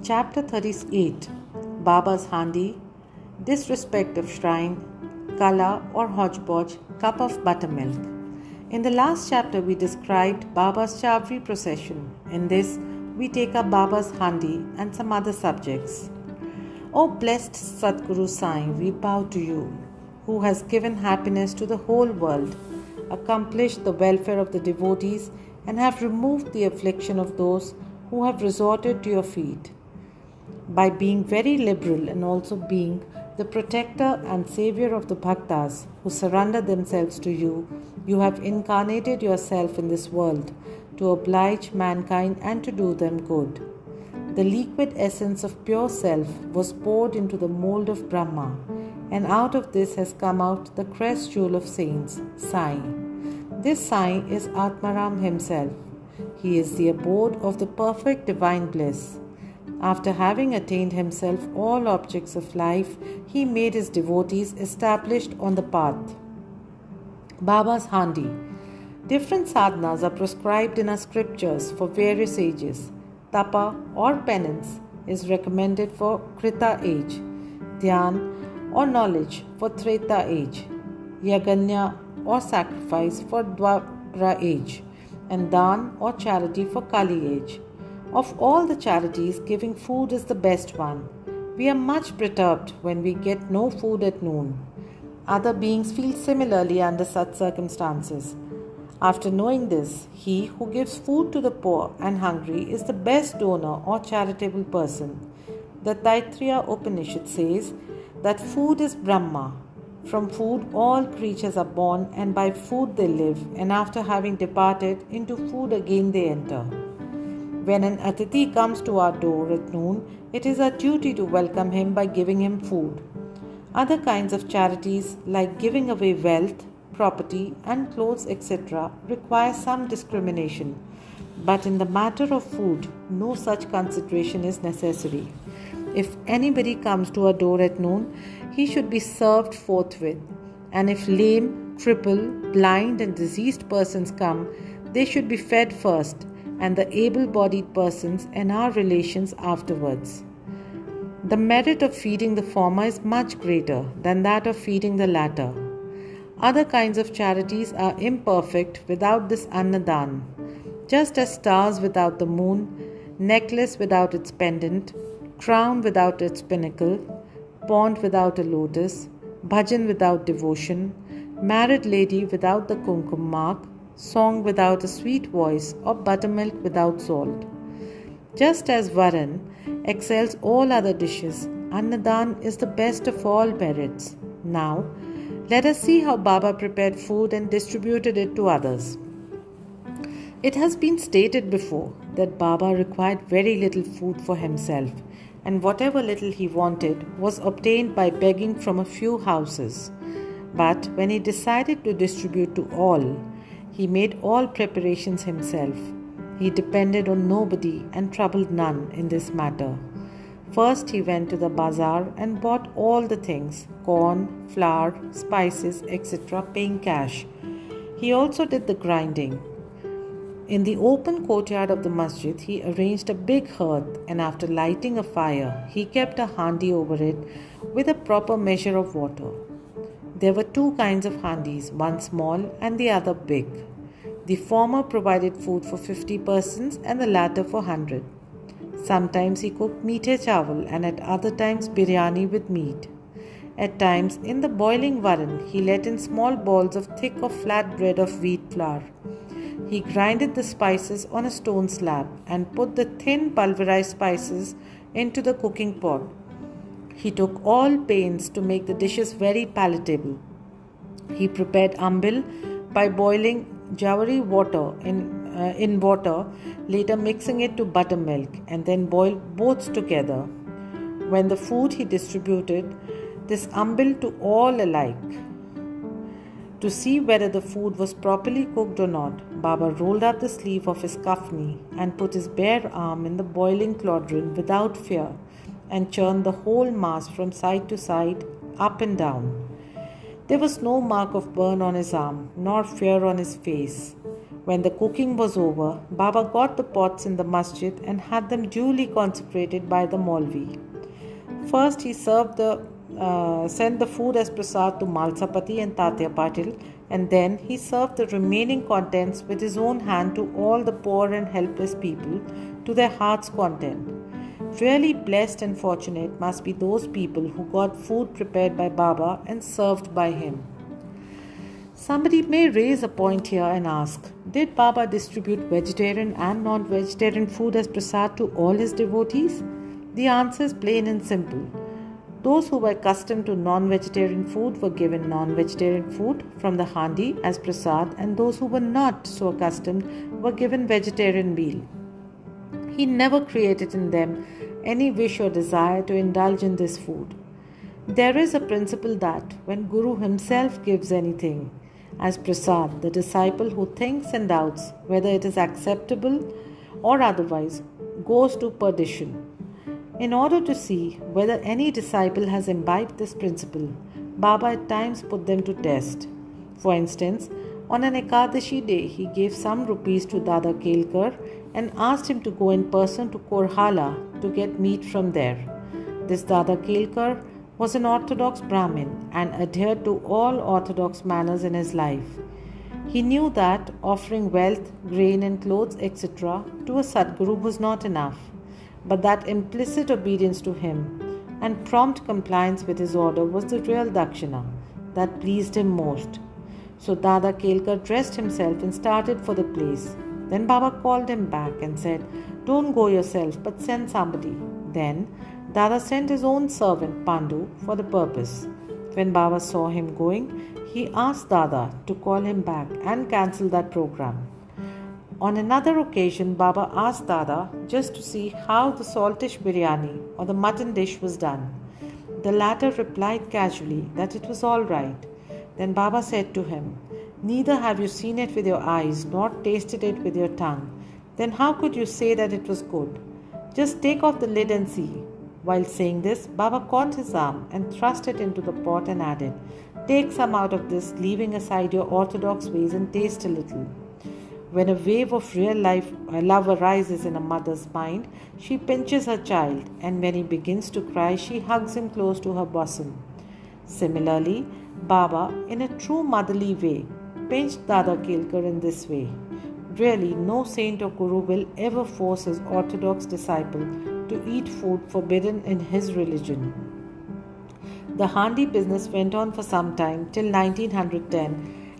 Chapter 38 Baba's Handi, Disrespect of Shrine, Kala or Hodgepodge, Cup of Buttermilk. In the last chapter, we described Baba's Chavri procession. In this, we take up Baba's Handi and some other subjects. O blessed Sadguru Sai, we bow to you, who has given happiness to the whole world, accomplished the welfare of the devotees, and have removed the affliction of those who have resorted to your feet. By being very liberal and also being the protector and savior of the bhaktas who surrender themselves to you, you have incarnated yourself in this world to oblige mankind and to do them good. The liquid essence of pure self was poured into the mold of Brahma, and out of this has come out the crest jewel of saints, Sai. This Sai is Atmaram himself. He is the abode of the perfect divine bliss. After having attained himself all objects of life, he made his devotees established on the path. Baba's Handi. Different sadhanas are prescribed in our scriptures for various ages. Tapa or penance is recommended for Krita age, Dhyan or knowledge for Treta age, Yaganya or sacrifice for Dwapara age, and Dan or charity for Kali age. Of all the charities, giving food is the best one. We are much perturbed when we get no food at noon. Other beings feel similarly under such circumstances. After knowing this, he who gives food to the poor and hungry is the best donor or charitable person. The Taittiriya Upanishad says that food is Brahma. From food all creatures are born, and by food they live, and after having departed, into food again they enter. When an Atithi comes to our door at noon, it is our duty to welcome him by giving him food. Other kinds of charities, like giving away wealth, property, and clothes, etc., require some discrimination. But in the matter of food, no such consideration is necessary. If anybody comes to our door at noon, he should be served forthwith. And if lame, crippled, blind, and diseased persons come, they should be fed first, and the able-bodied persons and our relations afterwards. The merit of feeding the former is much greater than that of feeding the latter. Other kinds of charities are imperfect without this annadan, just as stars without the moon, necklace without its pendant, crown without its pinnacle, pond without a lotus, bhajan without devotion, married lady without the kumkum mark, song without a sweet voice, or buttermilk without salt. Just as Varan excels all other dishes, Annadan is the best of all merits. Now, let us see how Baba prepared food and distributed it to others. It has been stated before that Baba required very little food for himself, and whatever little he wanted was obtained by begging from a few houses. But when he decided to distribute to all, he made all preparations himself. He depended on nobody and troubled none in this matter. First he went to the bazaar and bought all the things, corn, flour, spices, etc., paying cash. He also did the grinding. In the open courtyard of the masjid, he arranged a big hearth, and after lighting a fire, he kept a handi over it with a proper measure of water. There were two kinds of handis, one small and the other big. The former provided food for 50 persons and the latter for 100. Sometimes he cooked meethe chawal and at other times biryani with meat. At times, in the boiling varan, he let in small balls of thick or flat bread of wheat flour. He grinded the spices on a stone slab and put the thin pulverized spices into the cooking pot. He took all pains to make the dishes very palatable. He prepared ambil by boiling jawari water in water, later mixing it to buttermilk, and then boiled both together. When the food he distributed this ambil to all alike. To see whether the food was properly cooked or not, Baba rolled up the sleeve of his kafni and put his bare arm in the boiling cauldron without fear, and churned the whole mass from side to side, up and down. There was no mark of burn on his arm, nor fear on his face. When the cooking was over, Baba got the pots in the masjid and had them duly consecrated by the Maulvi. First, he sent the food as prasad to Malsapati and Tatya Patil, and then he served the remaining contents with his own hand to all the poor and helpless people to their heart's content. Really blessed and fortunate must be those people who got food prepared by Baba and served by him. Somebody may raise a point here and ask, did Baba distribute vegetarian and non-vegetarian food as prasad to all his devotees? The answer is plain and simple. Those who were accustomed to non-vegetarian food were given non-vegetarian food from the handi as prasad, and those who were not so accustomed were given vegetarian meal. He never created in them any wish or desire to indulge in this food. There is a principle that when Guru himself gives anything as prasad, the disciple who thinks and doubts whether it is acceptable or otherwise goes to perdition. In order to see whether any disciple has imbibed this principle, Baba at times put them to test. For instance, on an Ekadashi day, he gave some rupees to Dada Kelkar and asked him to go in person to Korhala to get meat from there. This Dada Kelkar was an orthodox Brahmin and adhered to all orthodox manners in his life. He knew that offering wealth, grain and clothes, etc. to a Sadguru was not enough, but that implicit obedience to him and prompt compliance with his order was the real dakshina that pleased him most. So Dada Kelkar dressed himself and started for the place. Then Baba called him back and said, "Don't go yourself, but send somebody." Then Dada sent his own servant Pandu for the purpose. When Baba saw him going, he asked Dada to call him back and cancel that program. On another occasion, Baba asked Dada just to see how the saltish biryani or the mutton dish was done. The latter replied casually that it was all right. Then Baba said to him, "Neither have you seen it with your eyes nor tasted it with your tongue. Then how could you say that it was good? Just take off the lid and see." While saying this, Baba caught his arm and thrust it into the pot and added, "Take some out of this, leaving aside your orthodox ways, and taste a little." When a wave of real love arises in a mother's mind, she pinches her child, and when he begins to cry, she hugs him close to her bosom. Similarly, Baba, in a true motherly way, pinched Dada Kelkar in this way. Really, no saint or guru will ever force his orthodox disciple to eat food forbidden in his religion. The handi business went on for some time till 1910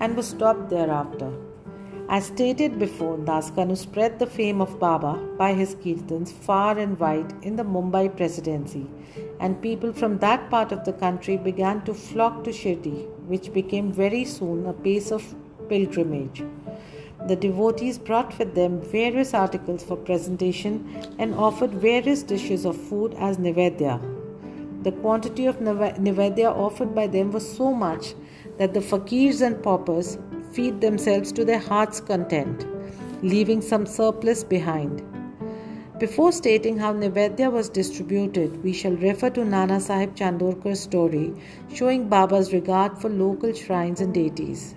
and was stopped thereafter. As stated before, Das Kanu spread the fame of Baba by his kirtans far and wide in the Mumbai presidency, and people from that part of the country began to flock to Shirdi, which became very soon a place of pilgrimage. The devotees brought with them various articles for presentation and offered various dishes of food as nivedya. The quantity of nivedya offered by them was so much that the fakirs and paupers feed themselves to their heart's content, leaving some surplus behind. Before stating how nivedya was distributed, we shall refer to Nana Sahib Chandorkar's story showing Baba's regard for local shrines and deities.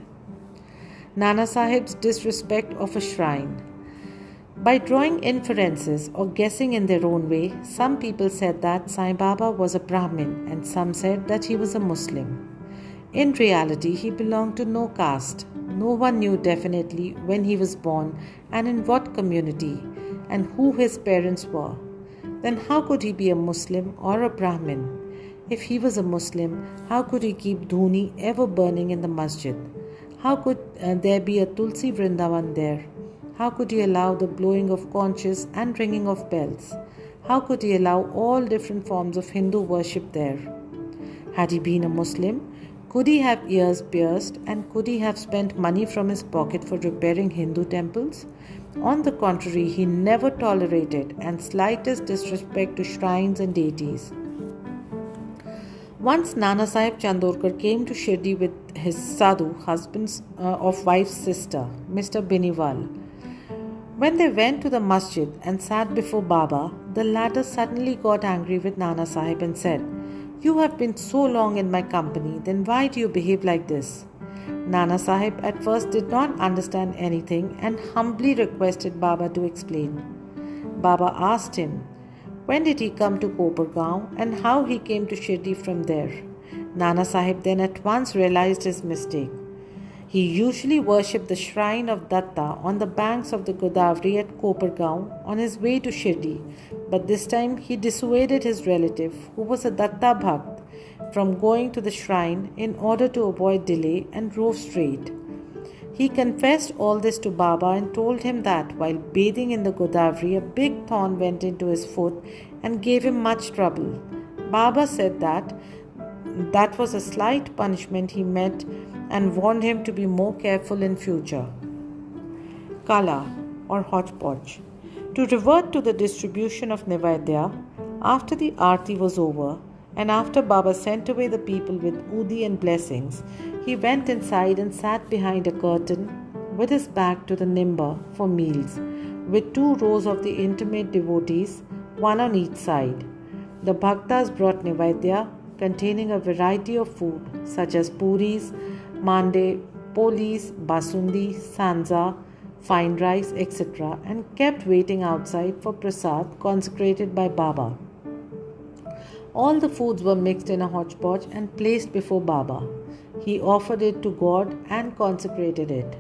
Nana Sahib's disrespect of a shrine. By drawing inferences or guessing in their own way, some people said that Sai Baba was a Brahmin and some said that he was a Muslim. In reality, he belonged to no caste. No one knew definitely when he was born and in what community and who his parents were. Then how could he be a Muslim or a Brahmin? If he was a Muslim, how could he keep dhuni ever burning in the masjid? How could there be a Tulsi Vrindavan there? How could he allow the blowing of conches and ringing of bells? How could he allow all different forms of Hindu worship there? Had he been a Muslim, could he have ears pierced and could he have spent money from his pocket for repairing Hindu temples? On the contrary, he never tolerated and slightest disrespect to shrines and deities. Once Nana Sahib Chandorkar came to Shirdi with his sadhu, husband of wife's sister, Mr. Biniwal. When they went to the masjid and sat before Baba, the latter suddenly got angry with Nana Sahib and said, "You have been so long in my company, then why do you behave like this?" Nana Sahib at first did not understand anything and humbly requested Baba to explain. Baba asked him, when did he come to Kopargaon and how he came to Shirdi from there. Nana Sahib then at once realized his mistake. He usually worshipped the shrine of Datta on the banks of the Godavari at Kopargaon on his way to Shirdi, but this time he dissuaded his relative, who was a Datta Bhakt, from going to the shrine in order to avoid delay and drove straight. He confessed all this to Baba and told him that while bathing in the Godavari, a big thorn went into his foot and gave him much trouble. Baba said that was a slight punishment he met and warned him to be more careful in future. Kala or hodgepodge. To revert to the distribution of Nivaidya, after the Aarti was over and after Baba sent away the people with Udi and blessings, he went inside and sat behind a curtain with his back to the nimba for meals, with 2 rows of the intimate devotees, one on each side. The bhaktas brought Nivaidya containing a variety of food such as puris, mande, polis, basundi, sanza, fine rice, etc., and kept waiting outside for prasad consecrated by Baba. All the foods were mixed in a hodgepodge and placed before Baba. He offered it to God and consecrated it.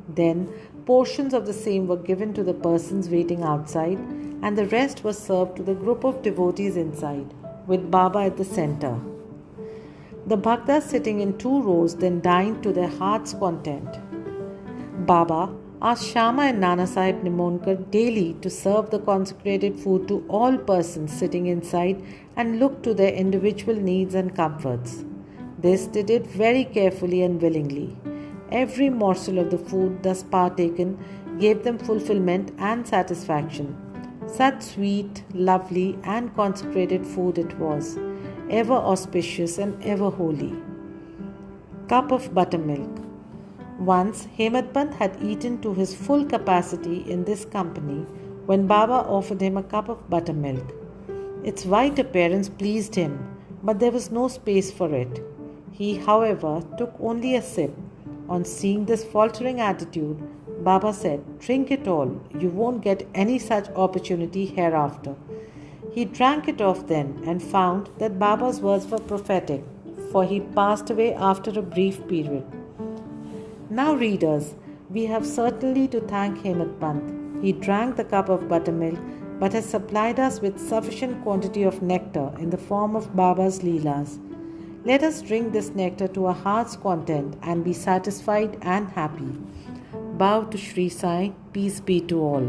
Then portions of the same were given to the persons waiting outside, and the rest was served to the group of devotees inside, with Baba at the center. The bhaktas sitting in 2 rows then dined to their heart's content. Baba asked Shama and Nana Sahib Nimonkar daily to serve the consecrated food to all persons sitting inside and look to their individual needs and comforts. This they did very carefully and willingly. Every morsel of the food thus partaken gave them fulfillment and satisfaction. Such sweet, lovely and consecrated food it was, ever auspicious and ever holy. Cup of buttermilk. Once Hemadpant had eaten to his full capacity in this company when Baba offered him a cup of buttermilk. Its white appearance pleased him, but there was no space for it. He, however, took only a sip. On seeing this faltering attitude, Baba said, "Drink it all. You won't get any such opportunity hereafter." He drank it off then and found that Baba's words were prophetic, for he passed away after a brief period. Now, readers, we have certainly to thank Hemadpant. He drank the cup of buttermilk, but has supplied us with sufficient quantity of nectar in the form of Baba's Leelas. Let us drink this nectar to our heart's content and be satisfied and happy. Bow to Shri Sai, peace be to all.